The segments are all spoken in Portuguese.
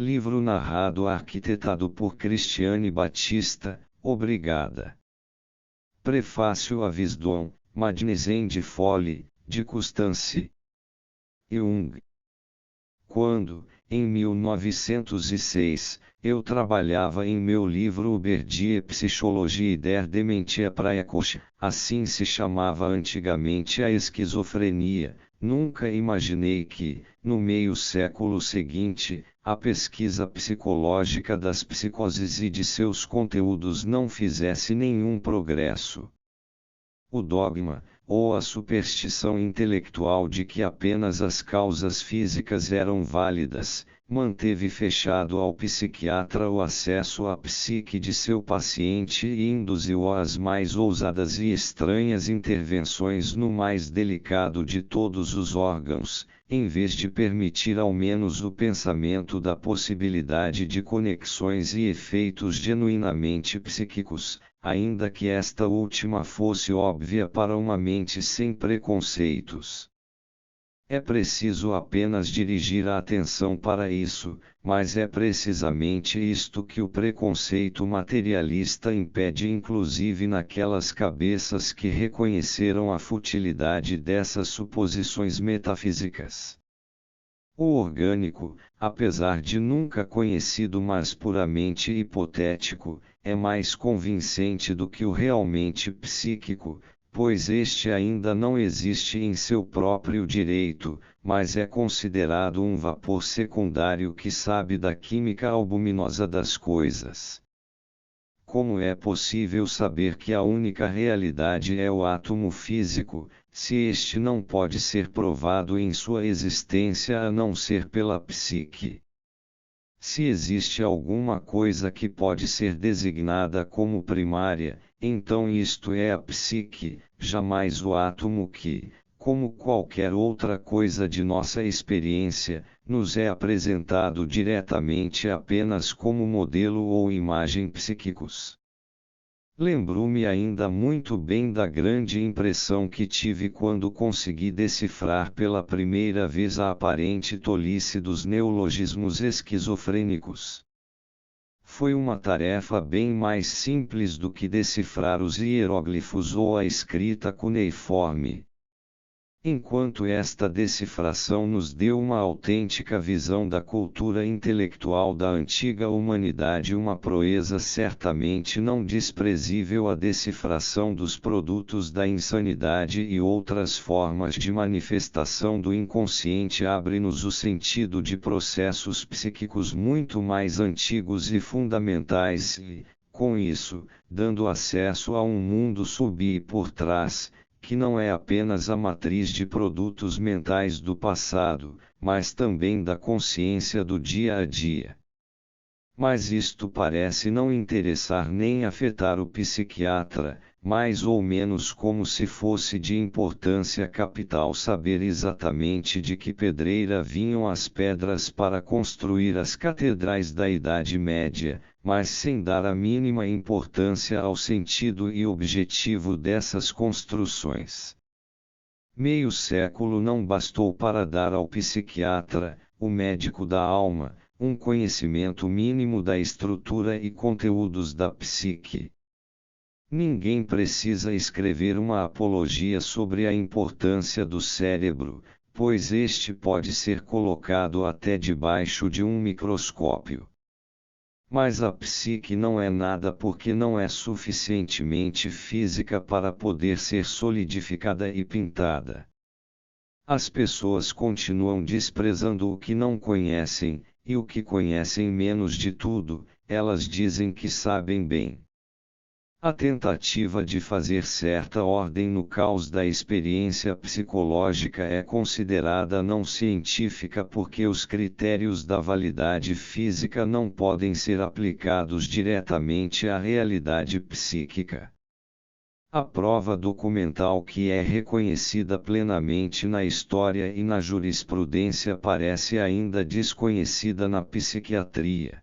Livro narrado arquitetado por Cristiane Batista, obrigada. Prefácio a Wisdom, Madness and Folly, de Constance Jung. Quando, em 1906, eu trabalhava em meu livro Über die Psychologie der Dementia Praecoce, assim se chamava antigamente a esquizofrenia, nunca imaginei que, no meio século seguinte, a pesquisa psicológica das psicoses e de seus conteúdos não fizesse nenhum progresso. O dogma, ou a superstição intelectual de que apenas as causas físicas eram válidas, manteve fechado ao psiquiatra o acesso à psique de seu paciente e induziu-o às mais ousadas e estranhas intervenções no mais delicado de todos os órgãos, em vez de permitir ao menos o pensamento da possibilidade de conexões e efeitos genuinamente psíquicos, ainda que esta última fosse óbvia para uma mente sem preconceitos. É preciso apenas dirigir a atenção para isso, mas é precisamente isto que o preconceito materialista impede, inclusive naquelas cabeças que reconheceram a futilidade dessas suposições metafísicas. O orgânico, apesar de nunca conhecido mas puramente hipotético, é mais convincente do que o realmente psíquico, pois este ainda não existe em seu próprio direito, mas é considerado um vapor secundário que sabe da química albuminosa das coisas. Como é possível saber que a única realidade é o átomo físico, se este não pode ser provado em sua existência a não ser pela psique? Se existe alguma coisa que pode ser designada como primária, então isto é a psique, jamais o átomo que, como qualquer outra coisa de nossa experiência, nos é apresentado diretamente apenas como modelo ou imagem psíquicos. Lembro-me ainda muito bem da grande impressão que tive quando consegui decifrar pela primeira vez a aparente tolice dos neologismos esquizofrênicos. Foi uma tarefa bem mais simples do que decifrar os hieróglifos ou a escrita cuneiforme. Enquanto esta decifração nos deu uma autêntica visão da cultura intelectual da antiga humanidade, uma proeza certamente não desprezível, a decifração dos produtos da insanidade e outras formas de manifestação do inconsciente abre-nos o sentido de processos psíquicos muito mais antigos e fundamentais e, com isso, dando acesso a um mundo sub e por trás, que não é apenas a matriz de produtos mentais do passado, mas também da consciência do dia a dia. Mas isto parece não interessar nem afetar o psiquiatra, mais ou menos como se fosse de importância capital saber exatamente de que pedreira vinham as pedras para construir as catedrais da Idade Média, mas sem dar a mínima importância ao sentido e objetivo dessas construções. Meio século não bastou para dar ao psiquiatra, o médico da alma, um conhecimento mínimo da estrutura e conteúdos da psique. Ninguém precisa escrever uma apologia sobre a importância do cérebro, pois este pode ser colocado até debaixo de um microscópio. Mas a psique não é nada porque não é suficientemente física para poder ser solidificada e pintada. As pessoas continuam desprezando o que não conhecem, e o que conhecem menos de tudo, elas dizem que sabem bem. A tentativa de fazer certa ordem no caos da experiência psicológica é considerada não científica porque os critérios da validade física não podem ser aplicados diretamente à realidade psíquica. A prova documental que é reconhecida plenamente na história e na jurisprudência parece ainda desconhecida na psiquiatria.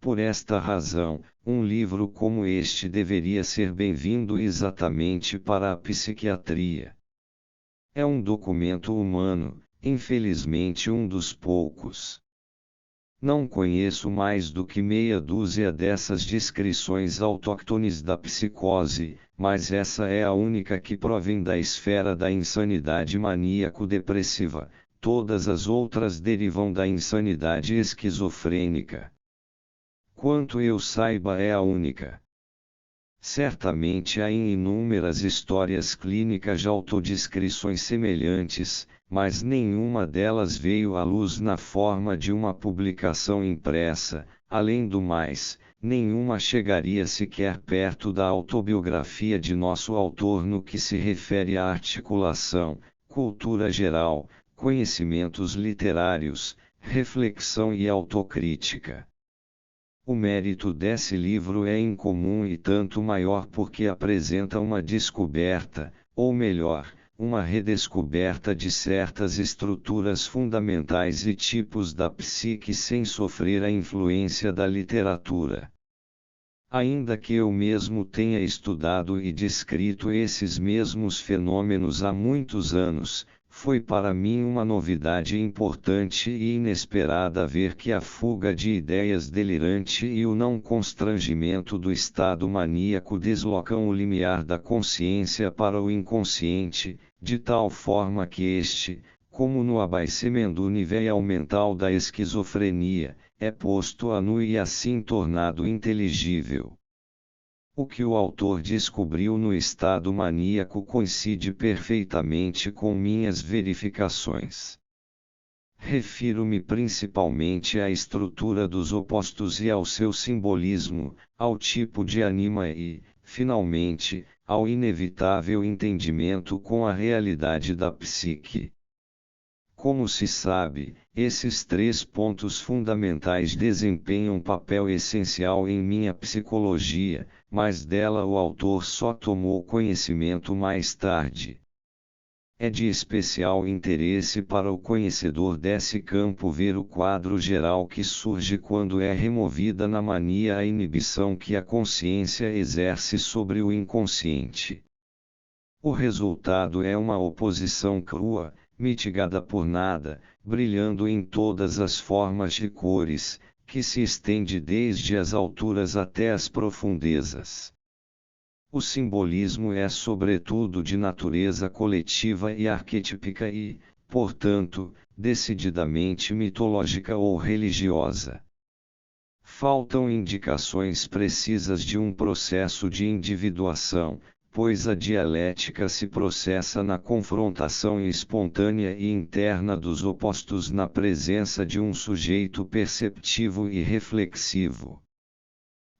Por esta razão, um livro como este deveria ser bem-vindo exatamente para a psiquiatria. É um documento humano, infelizmente um dos poucos. Não conheço mais do que meia dúzia dessas descrições autóctones da psicose, mas essa é a única que provém da esfera da insanidade maníaco-depressiva, todas as outras derivam da insanidade esquizofrênica. Quanto eu saiba, é a única. Certamente há em inúmeras histórias clínicas de autodescrições semelhantes, mas nenhuma delas veio à luz na forma de uma publicação impressa. Além do mais, nenhuma chegaria sequer perto da autobiografia de nosso autor no que se refere à articulação, cultura geral, conhecimentos literários, reflexão e autocrítica. O mérito desse livro é incomum e tanto maior porque apresenta uma descoberta, ou melhor, uma redescoberta de certas estruturas fundamentais e tipos da psique sem sofrer a influência da literatura. Ainda que eu mesmo tenha estudado e descrito esses mesmos fenômenos há muitos anos, foi para mim uma novidade importante e inesperada ver que a fuga de ideias delirante e o não constrangimento do estado maníaco deslocam o limiar da consciência para o inconsciente, de tal forma que este, como no abaecimento do nível mental da esquizofrenia, é posto a nu e assim tornado inteligível. O que o autor descobriu no estado maníaco coincide perfeitamente com minhas verificações. Refiro-me principalmente à estrutura dos opostos e ao seu simbolismo, ao tipo de ânima e, finalmente, ao inevitável entendimento com a realidade da psique. Como se sabe, esses três pontos fundamentais desempenham um papel essencial em minha psicologia, mas dela o autor só tomou conhecimento mais tarde. É de especial interesse para o conhecedor desse campo ver o quadro geral que surge quando é removida na mania a inibição que a consciência exerce sobre o inconsciente. O resultado é uma oposição crua, mitigada por nada, brilhando em todas as formas de cores, que se estende desde as alturas até as profundezas. O simbolismo é sobretudo de natureza coletiva e arquetípica e, portanto, decididamente mitológica ou religiosa. Faltam indicações precisas de um processo de individuação, pois a dialética se processa na confrontação espontânea e interna dos opostos na presença de um sujeito perceptivo e reflexivo.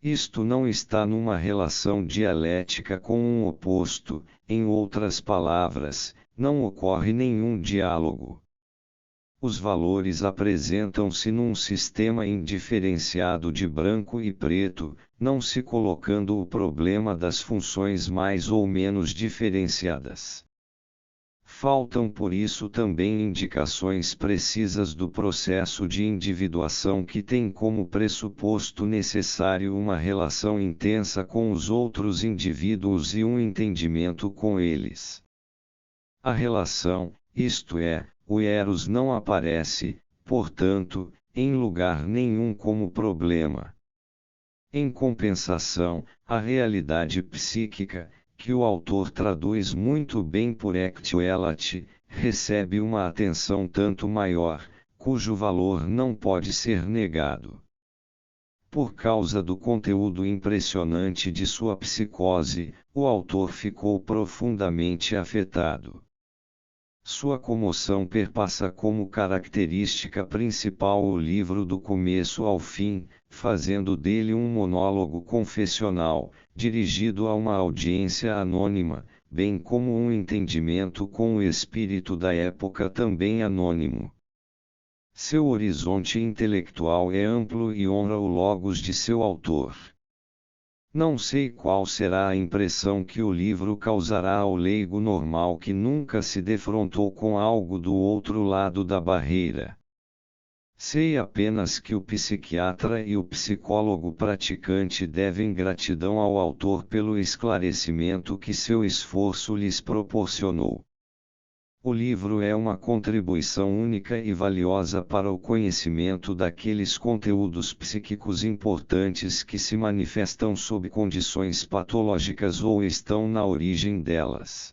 Isto não está numa relação dialética com um oposto, em outras palavras, não ocorre nenhum diálogo. Os valores apresentam-se num sistema indiferenciado de branco e preto, não se colocando o problema das funções mais ou menos diferenciadas. Faltam por isso também indicações precisas do processo de individuação que tem como pressuposto necessário uma relação intensa com os outros indivíduos e um entendimento com eles. A relação, isto é, o eros não aparece, portanto, em lugar nenhum como problema. Em compensação, a realidade psíquica, que o autor traduz muito bem por actuality, recebe uma atenção tanto maior, cujo valor não pode ser negado. Por causa do conteúdo impressionante de sua psicose, o autor ficou profundamente afetado. Sua comoção perpassa como característica principal o livro do começo ao fim, fazendo dele um monólogo confessional, dirigido a uma audiência anônima, bem como um entendimento com o espírito da época também anônimo. Seu horizonte intelectual é amplo e honra o logos de seu autor. Não sei qual será a impressão que o livro causará ao leigo normal que nunca se defrontou com algo do outro lado da barreira. Sei apenas que o psiquiatra e o psicólogo praticante devem gratidão ao autor pelo esclarecimento que seu esforço lhes proporcionou. O livro é uma contribuição única e valiosa para o conhecimento daqueles conteúdos psíquicos importantes que se manifestam sob condições patológicas ou estão na origem delas.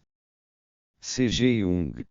C. G. Jung